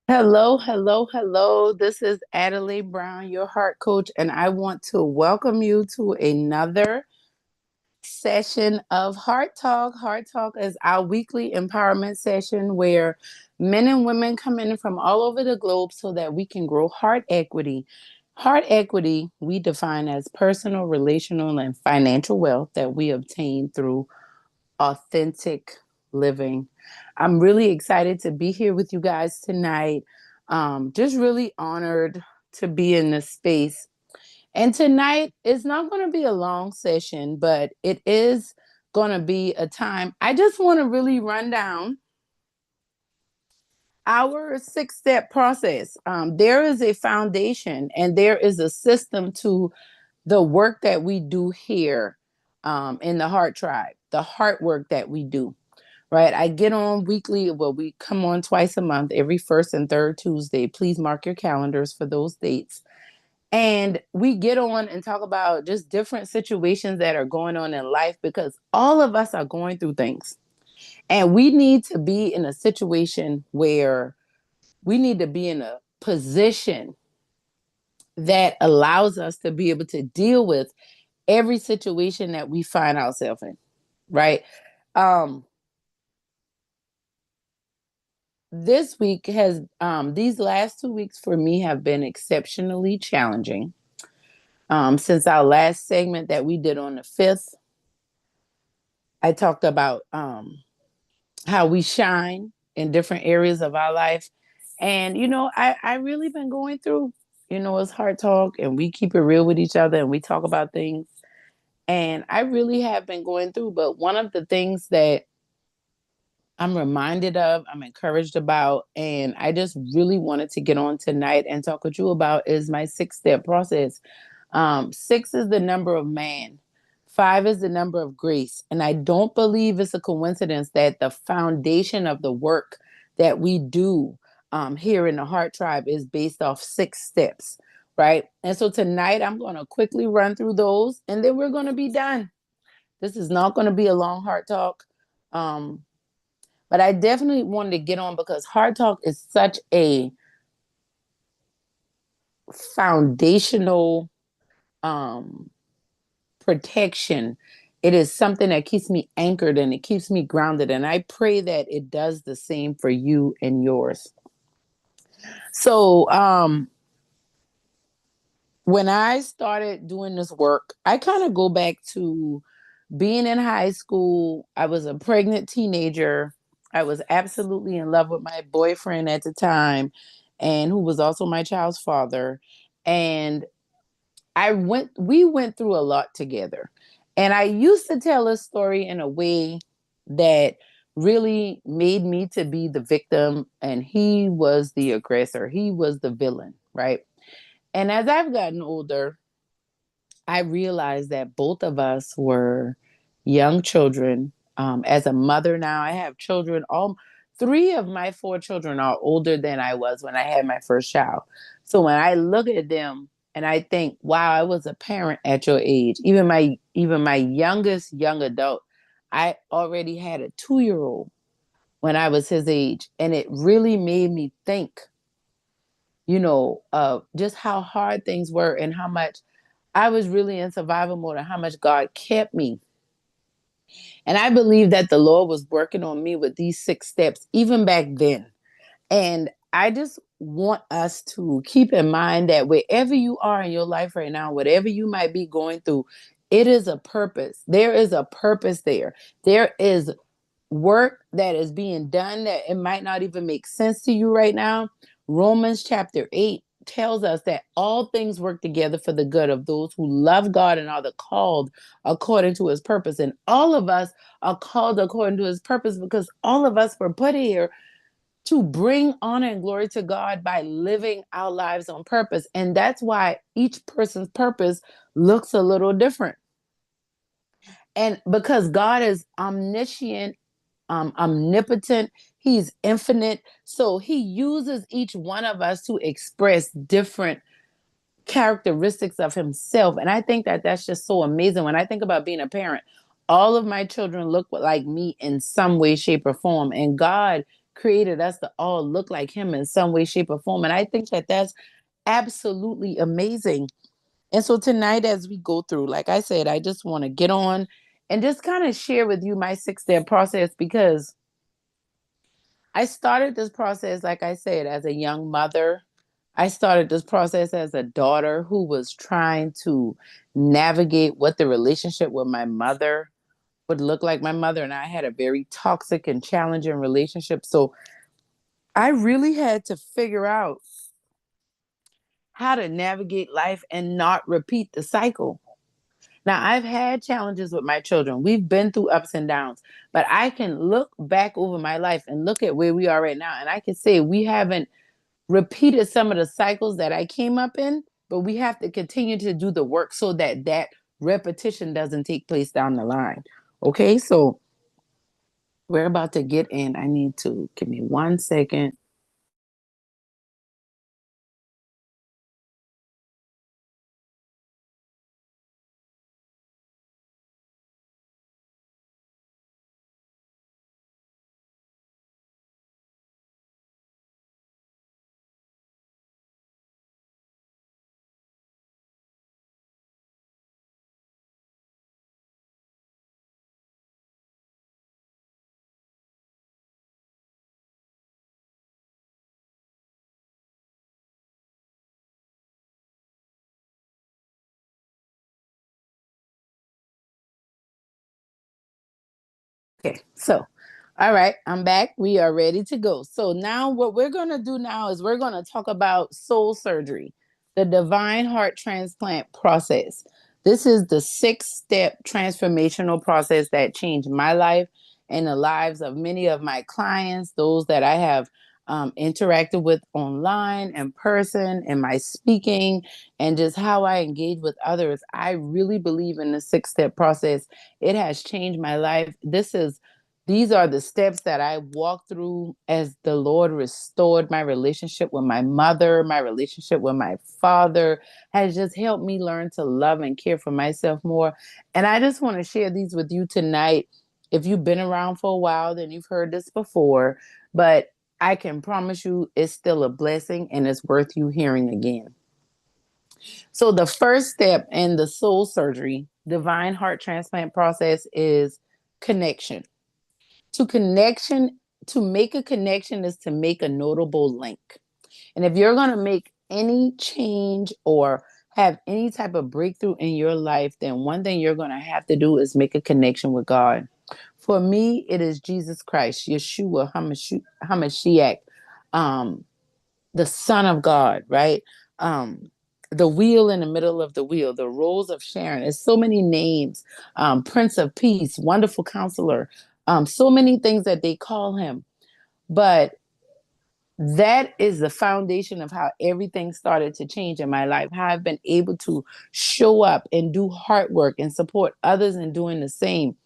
Hello, hello, hello. This is Adelai Brown, your heart coach, and I want to welcome you to another session of Heart Talk. Heart Talk is our weekly empowerment session where men and women come in from all over the globe so that we can grow heart equity. Heart equity, we define as personal, relational, and financial wealth that we obtain through authentic living. I'm really excited to be here with you guys tonight. Just really honored to be in this space. And tonight is not going to be a long session, but it is going to be a time. I just want to really run down our 6 step process. There is a foundation and there is a system to the work that we do here in the Heart Tribe, the heart work that we do. Right. I get on weekly. Well, we come on twice a month, every first and third Tuesday. Please mark your calendars for those dates. And we get on and talk about just different situations that are going on in life because all of us are going through things. And we need to be in a situation where we need to be in a position that allows us to be able to deal with every situation that we find ourselves in. Right. Um, this week has these last 2 weeks for me have been exceptionally challenging. Since our last segment that we did on the 5th, I talked about how we shine in different areas of our life. And I really been going through, it's Heart Talk and we keep it real with each other and we talk about things. And I really have been going through, but one of the things that I'm reminded of, I'm encouraged about, and I just really wanted to get on tonight and talk with you about is my 6 step process. Six is the number of man, five is the number of grace. And I don't believe it's a coincidence that the foundation of the work that we do here in the Heart Tribe is based off 6 steps, right? And so tonight I'm going to quickly run through those and then we're going to be done. This is not going to be a long Heart Talk. Um, but I definitely wanted to get on because Heart Talk is such a foundational um, protection. It is something that keeps me anchored and it keeps me grounded. And I pray that it does the same for you and yours. So, when I started doing this work, I kind of go back to being in high school. I was a pregnant teenager. I was absolutely in love with my boyfriend at the time, and who was also my child's father. And we went through a lot together. And I used to tell a story in a way that really made me to be the victim and he was the aggressor. He was the villain, right? And as I've gotten older, I realized that both of us were young children. As a mother now, I have children. All three of my four children are older than I was when I had my first child. So when I look at them and I think, wow, I was a parent at your age. Even my youngest young adult, I already had a 2-year old when I was his age. And it really made me think, of just how hard things were and how much I was really in survival mode and how much God kept me. And I believe that the Lord was working on me with these 6 steps even back then. And I just want us to keep in mind that wherever you are in your life right now, whatever you might be going through, it is a purpose. There is a purpose there. There is work that is being done that it might not even make sense to you right now. Romans chapter 8 tells us that all things work together for the good of those who love God and are the called according to his purpose. And all of us are called according to his purpose because all of us were put here to bring honor and glory to God by living our lives on purpose. And that's why each person's purpose looks a little different. And because God is omniscient, omnipotent, he's infinite. So he uses each one of us to express different characteristics of himself. And I think that that's just so amazing. When I think about being a parent, all of my children look like me in some way, shape, or form. And God created us to all look like him in some way, shape, or form. And I think that that's absolutely amazing. And so tonight, as we go through, like I said, I just want to get on and just kind of share with you my 6 step process, because I started this process, like I said, as a young mother. I started this process as a daughter who was trying to navigate what the relationship with my mother would look like. My mother and I had a very toxic and challenging relationship. So I really had to figure out how to navigate life and not repeat the cycle. Now, I've had challenges with my children. We've been through ups and downs, but I can look back over my life and look at where we are right now. And I can say we haven't repeated some of the cycles that I came up in, but we have to continue to do the work so that that repetition doesn't take place down the line. Okay, so we're about to get in. I need to give me 1 second. Okay, so all right, I'm back. We are ready to go. So now what we're going to do now is we're going to talk about soul surgery, the divine heart transplant process. This is the 6 step transformational process that changed my life and the lives of many of my clients, those that I have interacted with online, in person, in my speaking, and just how I engage with others. I really believe in the 6 step process. It has changed my life. These are the steps that I walked through as the Lord restored my relationship with my mother, my relationship with my father, has just helped me learn to love and care for myself more. And I just want to share these with you tonight. If you've been around for a while, then you've heard this before, but I can promise you it's still a blessing and it's worth you hearing again. So, the first step in the soul surgery, divine heart transplant process is connection. To connection, to make a connection is to make a notable link. And if you're going to make any change or have any type of breakthrough in your life, then one thing you're going to have to do is make a connection with God. For me, it is Jesus Christ, Yeshua HaMashiach, um, the Son of God, right? Um, the wheel in the middle of the wheel, the rose of Sharon. There's so many names. Prince of Peace, Wonderful Counselor. So many things that they call him. But that is the foundation of how everything started to change in my life. How I've been able to show up and do hard work and support others in doing the same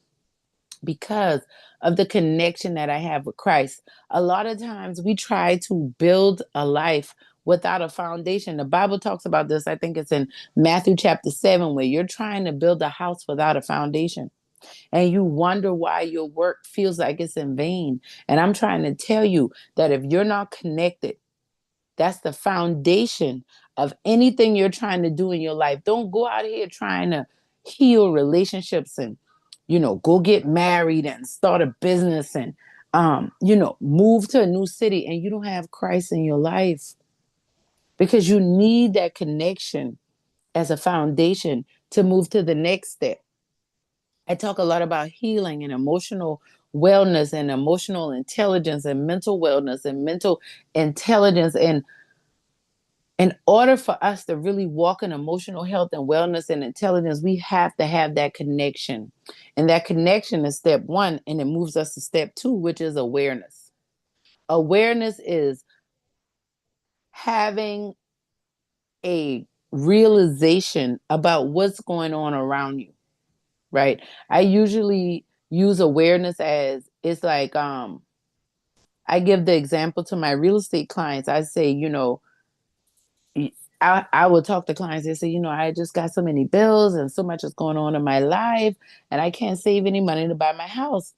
because of the connection that I have with Christ. A lot of times we try to build a life without a foundation. The Bible talks about this. I think it's in Matthew chapter 7, where you're trying to build a house without a foundation and you wonder why your work feels like it's in vain. And I'm trying to tell you that if you're not connected, that's the foundation of anything you're trying to do in your life. Don't go out here trying to heal relationships and, go get married and start a business and, move to a new city and you don't have Christ in your life, because you need that connection as a foundation to move to the next step. I talk a lot about healing and emotional wellness and emotional intelligence and mental wellness and mental intelligence. And in order for us to really walk in emotional health and wellness and intelligence, we have to have that connection. And that connection is step one, and it moves us to step two, which is awareness. Awareness is having a realization about what's going on around you, right? I usually use awareness as it's like I give the example to my real estate clients. I say, I will talk to clients and say, I just got so many bills and so much is going on in my life and I can't save any money to buy my house.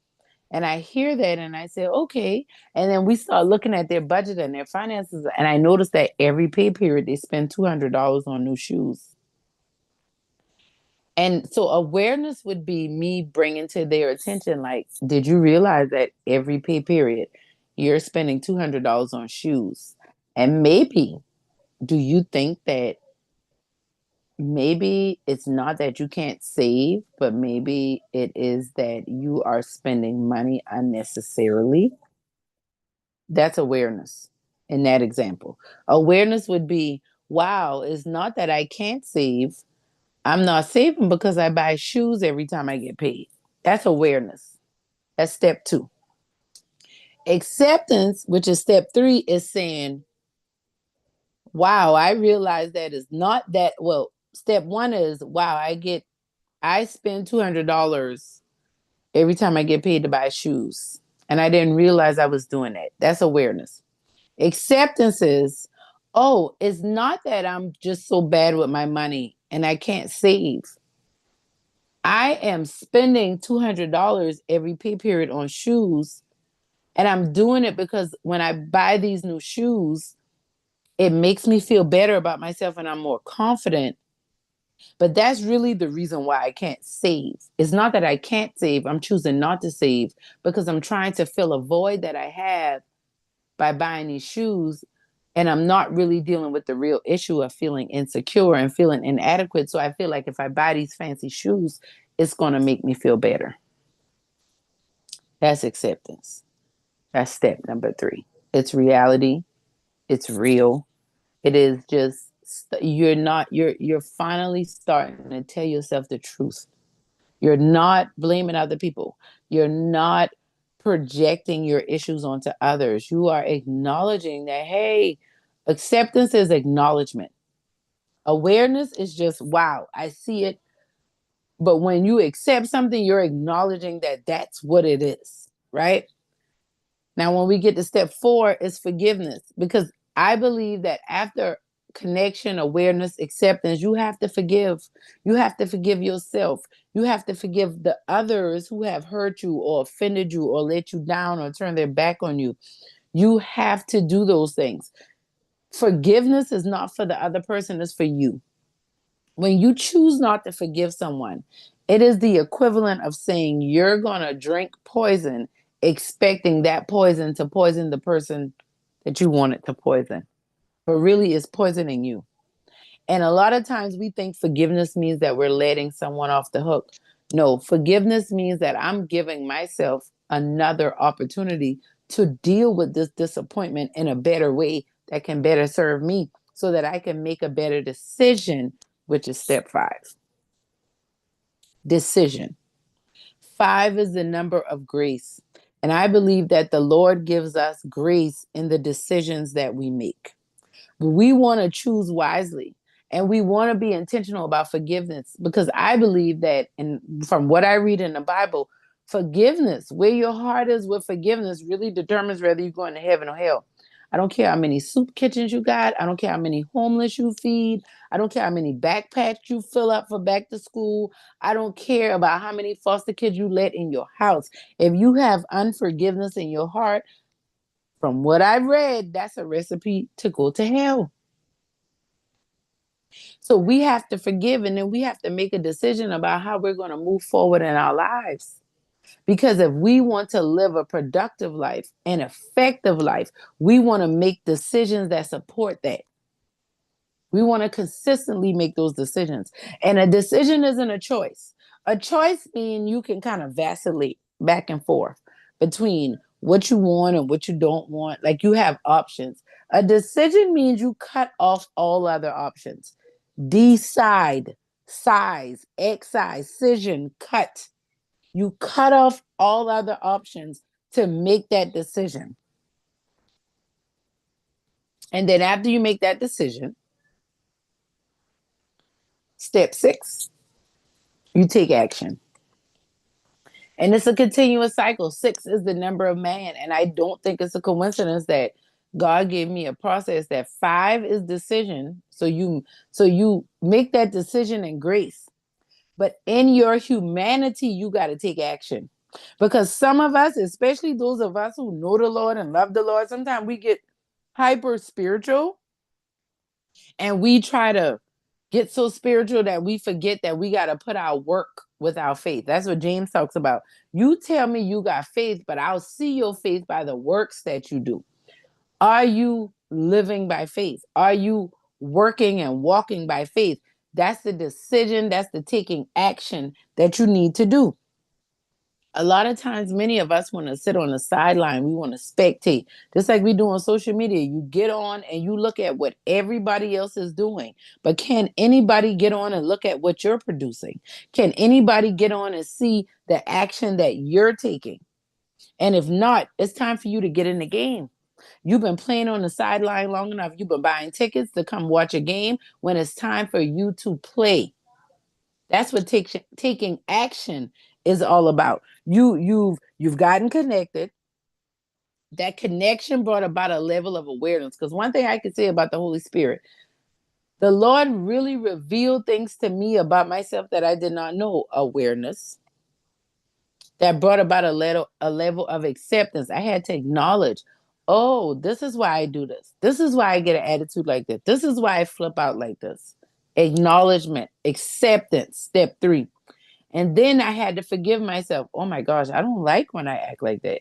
And I hear that and I say, okay. And then we start looking at their budget and their finances. And I noticed that every pay period, they spend $200 on new shoes. And so awareness would be me bringing to their attention, like, did you realize that every pay period you're spending $200 on shoes? And maybe, do you think that maybe it's not that you can't save, but maybe it is that you are spending money unnecessarily? That's awareness in that example. Awareness would be, wow, it's not that I can't save. I'm not saving because I buy shoes every time I get paid. That's awareness. That's step 2. Acceptance, which is step 3, is saying, wow, I realize that it's not that. Well, step 1 is, wow, I spend $200 every time I get paid to buy shoes. And I didn't realize I was doing that. That's awareness. Acceptance is, oh, it's not that I'm just so bad with my money and I can't save. I am spending $200 every pay period on shoes. And I'm doing it because when I buy these new shoes, it makes me feel better about myself and I'm more confident. But that's really the reason why I can't save. It's not that I can't save. I'm choosing not to save because I'm trying to fill a void that I have by buying these shoes. And I'm not really dealing with the real issue of feeling insecure and feeling inadequate. So I feel like if I buy these fancy shoes, it's going to make me feel better. That's acceptance. That's step number 3. It's reality. It's real. It is just, you're finally starting to tell yourself the truth. You're not blaming other people. You're not projecting your issues onto others. You are acknowledging that, hey, acceptance is acknowledgement. Awareness is just, wow, I see it. But when you accept something, you're acknowledging that that's what it is, right? Now, when we get to step 4, is forgiveness, because I believe that after connection, awareness, acceptance, you have to forgive. You have to forgive yourself. You have to forgive the others who have hurt you or offended you or let you down or turned their back on you. You have to do those things. Forgiveness is not for the other person, it's for you. When you choose not to forgive someone, it is the equivalent of saying you're going to drink poison, expecting that poison to poison the person that you wanted to poison. But really, it's poisoning you. And a lot of times we think forgiveness means that we're letting someone off the hook. No, forgiveness means that I'm giving myself another opportunity to deal with this disappointment in a better way that can better serve me so that I can make a better decision, which is step 5. Decision. 5 is the number of grace. And I believe that the Lord gives us grace in the decisions that we make. We want to choose wisely and we want to be intentional about forgiveness, because I believe that, and from what I read in the Bible, forgiveness, where your heart is with forgiveness, really determines whether you're going to heaven or hell. I don't care how many soup kitchens you got. I don't care how many homeless you feed. I don't care how many backpacks you fill up for back to school. I don't care about how many foster kids you let in your house. If you have unforgiveness in your heart, from what I've read, that's a recipe to go to hell. So we have to forgive, and then we have to make a decision about how we're going to move forward in our lives. Because if we want to live a productive life, an effective life, we want to make decisions that support that. We want to consistently make those decisions. And a decision isn't a choice. A choice means you can kind of vacillate back and forth between what you want and what you don't want. Like, you have options. A decision means you cut off all other options. Decide, size, excision, cut. You cut off all other options to make that decision. And then after you make that decision, step 6, you take action. And it's a continuous cycle. 6 is the number of man. And I don't think it's a coincidence that God gave me a process that 5 is decision. So you make that decision in grace. But in your humanity, you got to take action. Because some of us, especially those of us who know the Lord and love the Lord, sometimes we get hyper spiritual and we try to get so spiritual that we forget that we got to put our work with our faith. That's what James talks about. You tell me you got faith, but I'll see your faith by the works that you do. Are you living by faith? Are you working and walking by faith? That's the decision, that's the taking action that you need to do. A lot of times, many of us want to sit on the sideline. We want to spectate, just like we do on social media. You get on and you look at what everybody else is doing. But can anybody get on and look at what you're producing? Can anybody get on and see the action that you're taking? And if not, it's time for you to get in the game. You've been playing on the sideline long enough. You've been buying tickets to come watch a game when it's time for you to play. That's what taking action is all about. You've gotten connected. That connection brought about a level of awareness. Because one thing I could say about the Holy Spirit, the Lord really revealed things to me about myself that I did not know. Awareness that brought about a level of acceptance. I had to acknowledge, oh, this is why I do this. This is why I get an attitude like this. This is why I flip out like this. Acknowledgement, acceptance, step 3. And then I had to forgive myself. Oh my gosh, I don't like when I act like that.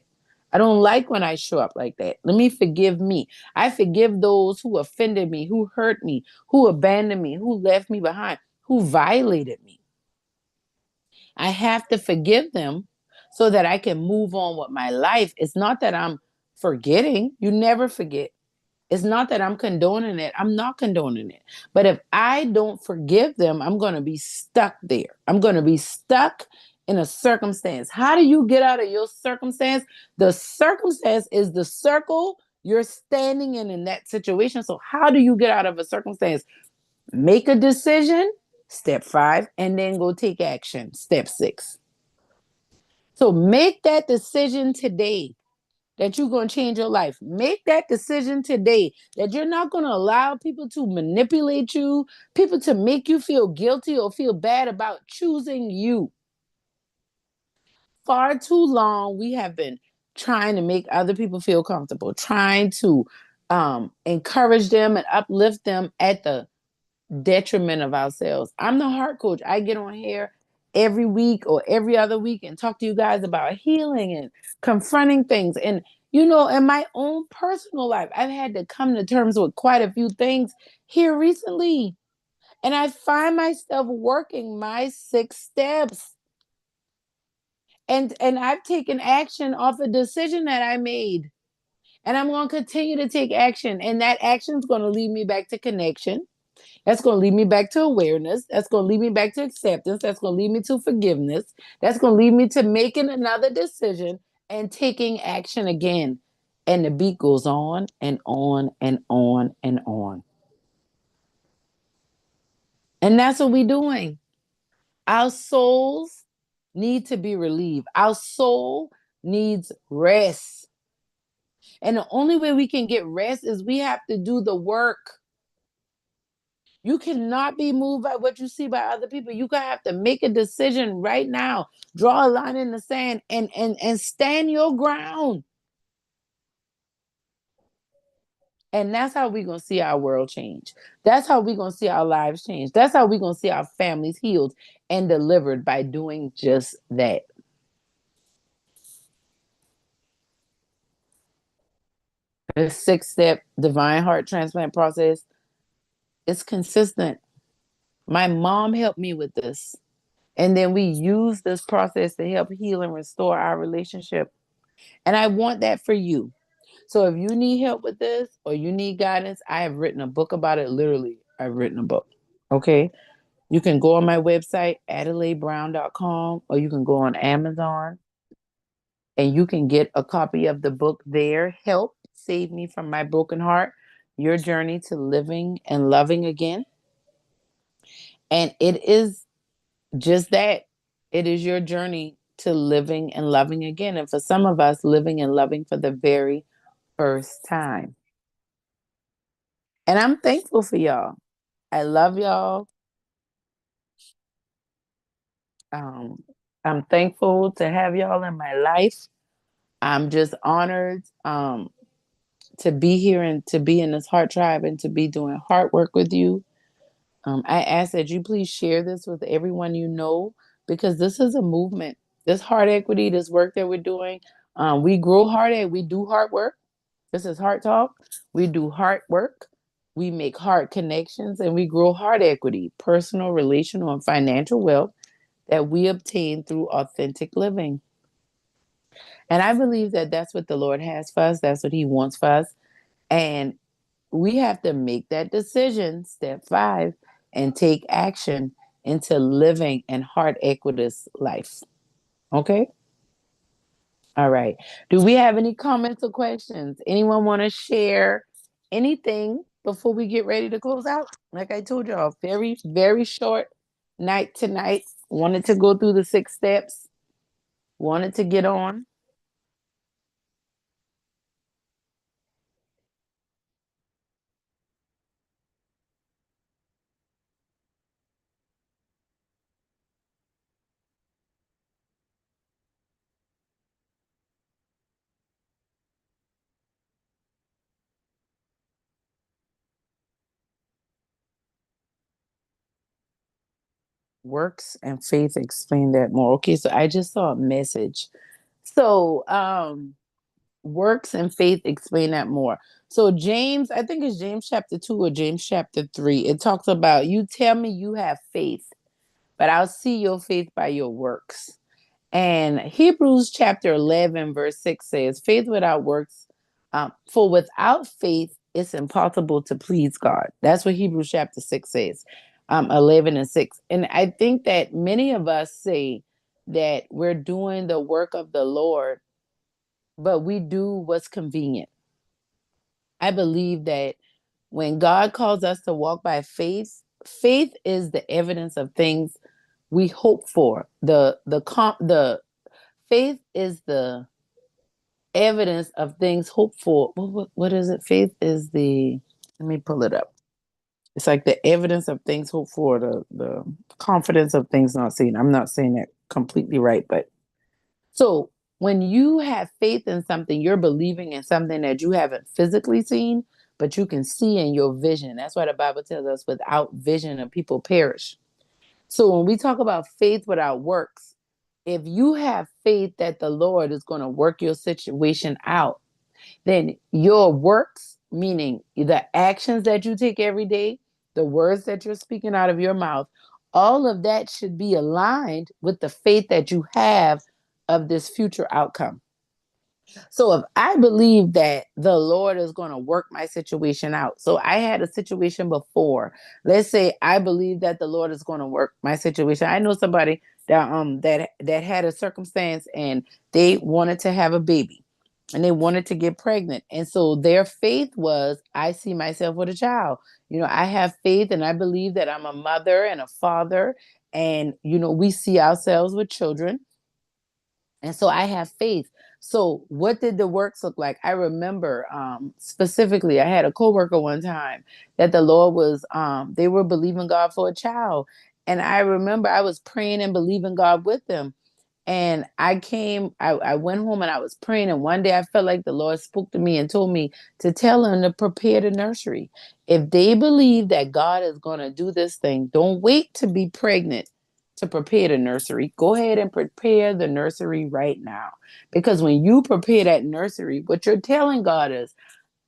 I don't like when I show up like that. Let me forgive me. I forgive those who offended me, who hurt me, who abandoned me, who left me behind, who violated me. I have to forgive them so that I can move on with my life. It's not that I'm forgetting. You never forget. It's not that I'm condoning it. I'm not condoning it. But if I don't forgive them, I'm going to be stuck there. I'm going to be stuck in a circumstance. How do you get out of your circumstance? The circumstance is the circle you're standing in that situation. So how do you get out of a circumstance? Make a decision, step 5, and then go take action, step 6. So make that decision today that you're going to change your life. Make that decision today that you're not going to allow people to manipulate you, people to make you feel guilty or feel bad about choosing you. Far too long, we have been trying to make other people feel comfortable, trying to encourage them and uplift them at the detriment of ourselves. I'm the heart coach. I get on here every week or every other week and talk to you guys about healing and confronting things. And, in my own personal life, I've had to come to terms with quite a few things here recently. And I find myself working my 6 steps. And I've taken action off a decision that I made. And I'm going to continue to take action. And that action is going to lead me back to connection. That's going to lead me back to awareness. That's going to lead me back to acceptance. That's going to lead me to forgiveness. That's going to lead me to making another decision and taking action again. And the beat goes on and on and on and on. And that's what we're doing. Our souls need to be relieved. Our soul needs rest. And the only way we can get rest is we have to do the work. You cannot be moved by what you see by other people. You gonna have to make a decision right now. Draw a line in the sand and stand your ground. And that's how we're gonna see our world change. That's how we're gonna see our lives change. That's how we're gonna see our families healed and delivered by doing just that. The 6-step divine heart transplant process is consistent. My mom helped me with this. And then we use this process to help heal and restore our relationship. And I want that for you. So if you need help with this or you need guidance, I have written a book about it. Literally, I've written a book. Okay. You can go on my website, adelaibrown.com, or you can go on Amazon and you can get a copy of the book there. Help Save Me from My Broken Heart, Your Journey to Living and Loving Again. And it is just that. It is your journey to living and loving again. And for some of us, living and loving for the very first time. And I'm thankful for y'all. I love y'all. Um, I'm thankful to have y'all in my life. I'm just honored to be here and to be in this heart tribe and to be doing heart work with you. I ask that you please share this with everyone you know because this is a movement. This heart equity, this work that we're doing, we grow heart. We do heart work. This is Heart Talk. We do heart work. We make heart connections and we grow heart equity, personal, relational, and financial wealth that we obtain through authentic living. And I believe that that's what the Lord has for us. That's what He wants for us. And we have to make that decision, step 5, and take action into living an heart equitous life. Okay? All right. Do we have any comments or questions? Anyone want to share anything before we get ready to close out? Like I told y'all, very, very short night tonight. Wanted to go through the 6 steps, wanted to get on. Works and faith explain that more. Okay, so I just saw a message. So, works and faith explain that more. So James, I think it's James chapter 2 or James chapter 3. It talks about you tell me you have faith, but I'll see your faith by your works. And Hebrews chapter 11, verse 6 says, faith without works, for without faith, it's impossible to please God. That's what Hebrews chapter 6 says, 11 and 6. And I think that many of us say that we're doing the work of the Lord, but we do what's convenient. I believe that when God calls us to walk by faith, faith is the evidence of things we hope for. The faith is the evidence of things hoped for. What is it? Faith is the, let me pull it up. It's like the evidence of things hoped for, the confidence of things not seen. I'm not saying that completely right, but so when you have faith in something, you're believing in something that you haven't physically seen, but you can see in your vision. That's why the Bible tells us without vision, a people perish. So when we talk about faith without works, if you have faith that the Lord is going to work your situation out, then your works, meaning the actions that you take every day, the words that you're speaking out of your mouth, all of that should be aligned with the faith that you have of this future outcome. So if I believe that the Lord is going to work my situation out. So I had a situation before. Let's say I believe that the Lord is going to work my situation. I know somebody that had a circumstance and they wanted to have a baby and they wanted to get pregnant. And so their faith was, I see myself with a child. I have faith and I believe that I'm a mother and a father and we see ourselves with children. And so I have faith. So what did the works look like? I remember specifically, I had a coworker one time that the Lord was, they were believing God for a child. And I remember I was praying and believing God with them. And I went home and I was praying. And one day I felt like the Lord spoke to me and told me to tell them to prepare the nursery. If they believe that God is going to do this thing, don't wait to be pregnant to prepare the nursery. Go ahead and prepare the nursery right now. Because when you prepare that nursery, what you're telling God is,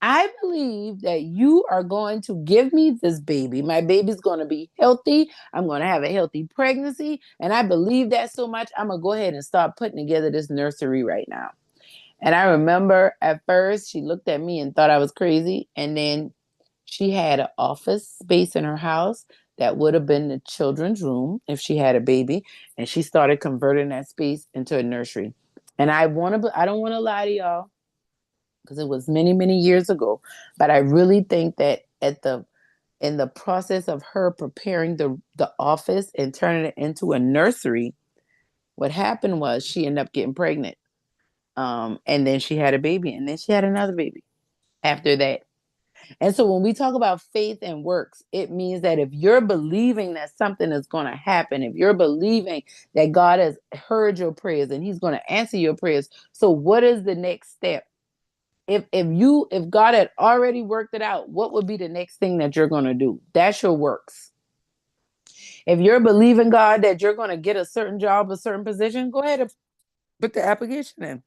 I believe that you are going to give me this baby. My baby's going to be healthy. I'm going to have a healthy pregnancy. And I believe that so much. I'm going to go ahead and start putting together this nursery right now. And I remember at first she looked at me and thought I was crazy. And then she had an office space in her house that would have been the children's room if she had a baby. And she started converting that space into a nursery. And I don't want to lie to y'all because it was many, many years ago. But I really think that in the process of her preparing the office and turning it into a nursery, what happened was she ended up getting pregnant. And then she had a baby, and then she had another baby after that. And so when we talk about faith and works, it means that if you're believing that something is going to happen, if you're believing that God has heard your prayers and he's going to answer your prayers, so what is the next step? If God had already worked it out, what would be the next thing that you're going to do? That's your works. If you're believing God that you're going to get a certain job, a certain position, go ahead and put the application in.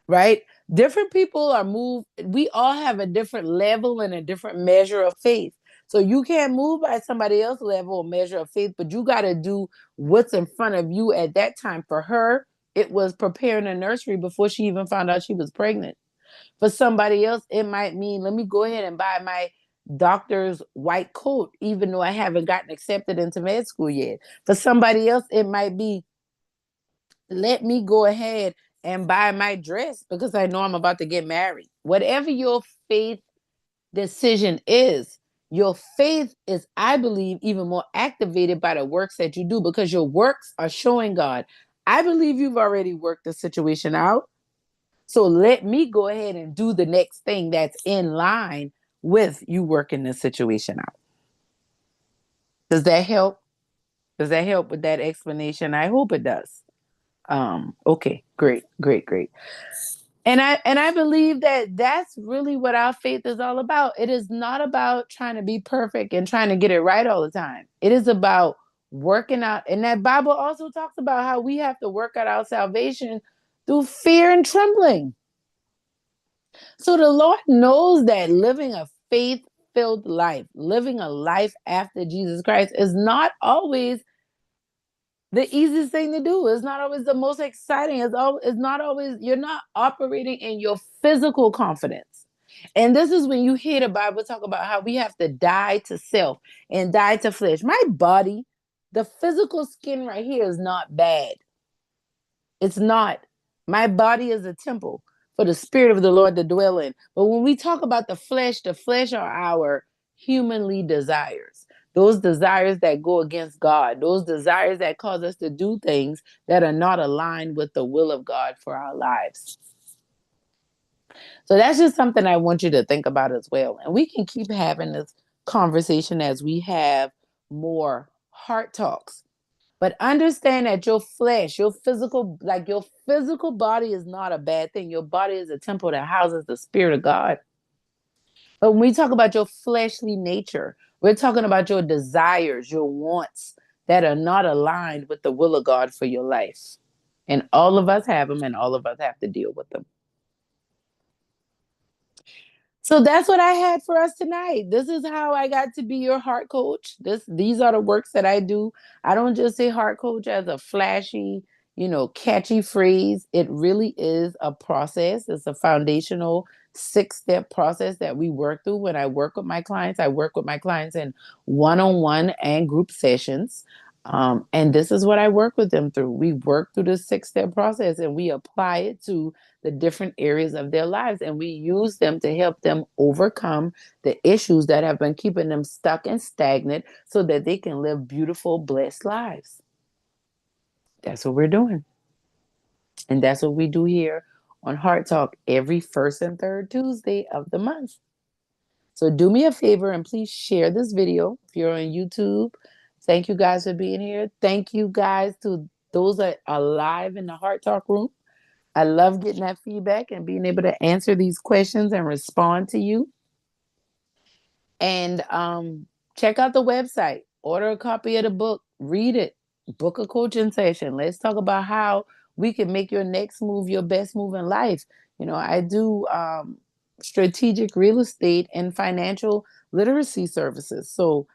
Right? Different people are moved. We all have a different level and a different measure of faith. So you can't move by somebody else's level or measure of faith, but you got to do what's in front of you at that time. For her, it was preparing a nursery before she even found out she was pregnant. For somebody else, it might mean, let me go ahead and buy my doctor's white coat, even though I haven't gotten accepted into med school yet. For somebody else, it might be, let me go ahead and buy my dress because I know I'm about to get married. Whatever your faith decision is, your faith is, I believe, even more activated by the works that you do because your works are showing God, I believe you've already worked the situation out. So let me go ahead and do the next thing that's in line with you working the situation out. Does that help? Does that help with that explanation? I hope it does. Okay, great, great, great. And I believe that that's really what our faith is all about. It is not about trying to be perfect and trying to get it right all the time. It is about working out. And that Bible also talks about how we have to work out our salvation through fear and trembling. So the Lord knows that living a faith-filled life, living a life after Jesus Christ is not always the easiest thing to do. It's not always the most exciting. It's not always, you're not operating in your physical confidence. And this is when you hear the Bible talk about how we have to die to self and die to flesh. My body, the physical skin right here is not bad. It's not. My body is a temple for the Spirit of the Lord to dwell in. But when we talk about the flesh are our humanly desires. Those desires that go against God, those desires that cause us to do things that are not aligned with the will of God for our lives. So that's just something I want you to think about as well. And we can keep having this conversation as we have more heart talks. But understand that your flesh, your physical body is not a bad thing. Your body is a temple that houses the Spirit of God. But when we talk about your fleshly nature, we're talking about your desires, your wants that are not aligned with the will of God for your life. And all of us have them, and all of us have to deal with them. So that's what I had for us tonight. This is how I got to be your heart coach. These are the works that I do. I don't just say heart coach as a flashy, catchy phrase. It really is a process. It's a foundational 6-step process that we work through when I work with my clients. I work with my clients in one-on-one and group sessions. And this is what I work with them through. We work through the 6-step process and we apply it to the different areas of their lives. And we use them to help them overcome the issues that have been keeping them stuck and stagnant so that they can live beautiful, blessed lives. That's what we're doing. And that's what we do here on Heart Talk every first and third Tuesday of the month. So do me a favor and please share this video if you're on YouTube. Thank you guys for being here. Thank you guys to those that are live in the Heart Talk room. I love getting that feedback and being able to answer these questions and respond to you. And check out the website, order a copy of the book, read it, book a coaching session. Let's talk about how we can make your next move your best move in life. I do strategic real estate and financial literacy services. So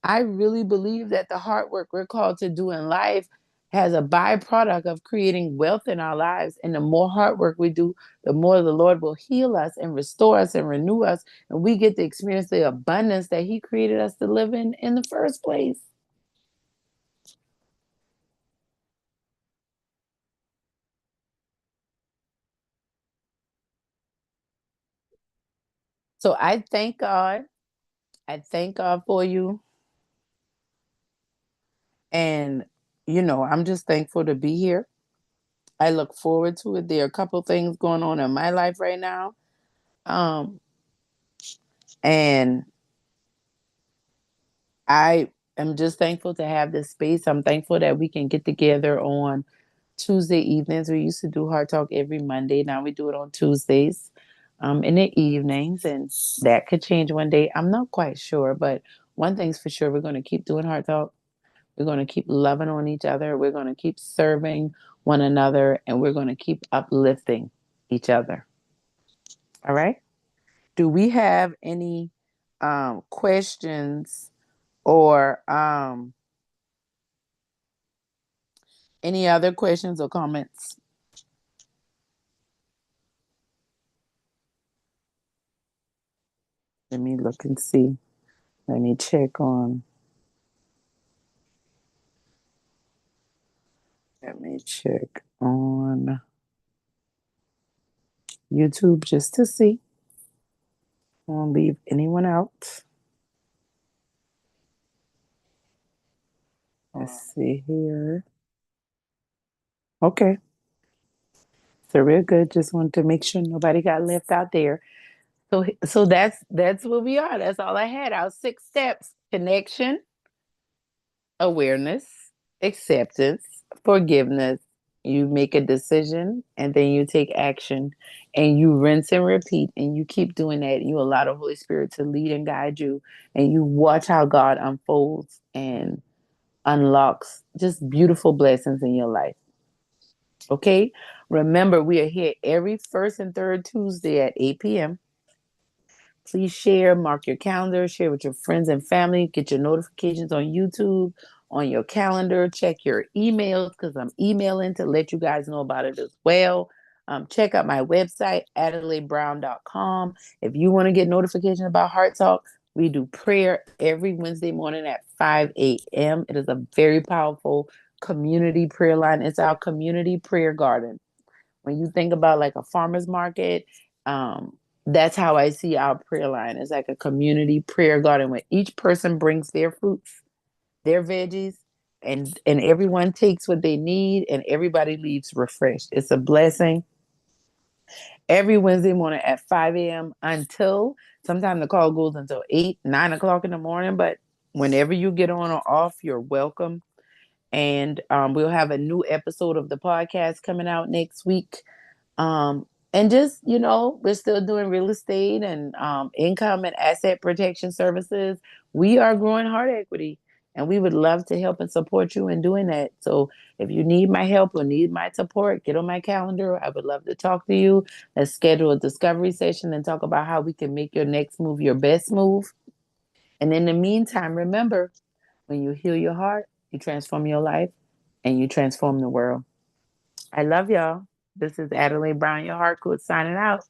I really believe that the hard work we're called to do in life has a byproduct of creating wealth in our lives. And the more hard work we do, the more the Lord will heal us and restore us and renew us. And we get to experience the abundance that He created us to live in the first place. So I thank God. I thank God for you. And, I'm just thankful to be here. I look forward to it. There are a couple things going on in my life right now. Um, And I am just thankful to have this space. I'm thankful that we can get together on Tuesday evenings. We used to do Heart Talk every Monday. Now we do it on Tuesdays in the evenings. And that could change one day. I'm not quite sure, but one thing's for sure, we're going to keep doing Heart Talk. We're going to keep loving on each other. We're going to keep serving one another, and we're going to keep uplifting each other. All right. Do we have any questions or any other questions or comments? Let me look and see. Let me check on. Let me check on YouTube just to see. I won't leave anyone out. Let's see here. Okay. So we're good. Just wanted to make sure nobody got left out there. So that's where we are. That's all I had. Our 6 steps: connection, awareness, acceptance, forgiveness. You make a decision and then you take action and you rinse and repeat and you keep doing that. You allow the Holy Spirit to lead and guide you and you watch how God unfolds and unlocks just beautiful blessings in your life. Okay? Remember, we are here every first and third Tuesday at 8 p.m. Please share, mark your calendar, share with your friends and family, get your notifications on YouTube, on your calendar, check your emails because I'm emailing to let you guys know about it as well. Check out my website, adelaibrown.com. If you want to get notifications about Heart Talk, we do prayer every Wednesday morning at 5 a.m. It is a very powerful community prayer line. It's our community prayer garden. When you think about like a farmer's market, um, that's how I see our prayer line. It's like a community prayer garden where each person brings their fruits, their veggies, and everyone takes what they need and everybody leaves refreshed. It's a blessing. Every Wednesday morning at 5 a.m. until sometimes the call goes until 8, 9 o'clock in the morning. But whenever you get on or off, you're welcome. And we'll have a new episode of the podcast coming out next week. Um, and just, we're still doing real estate and income and asset protection services. We are growing Heart Equity, and we would love to help and support you in doing that. So if you need my help or need my support, get on my calendar. I would love to talk to you. Let's schedule a discovery session and talk about how we can make your next move your best move. And in the meantime, remember, when you heal your heart, you transform your life and you transform the world. I love y'all. This is Adelai Brown, your heart coach, signing out.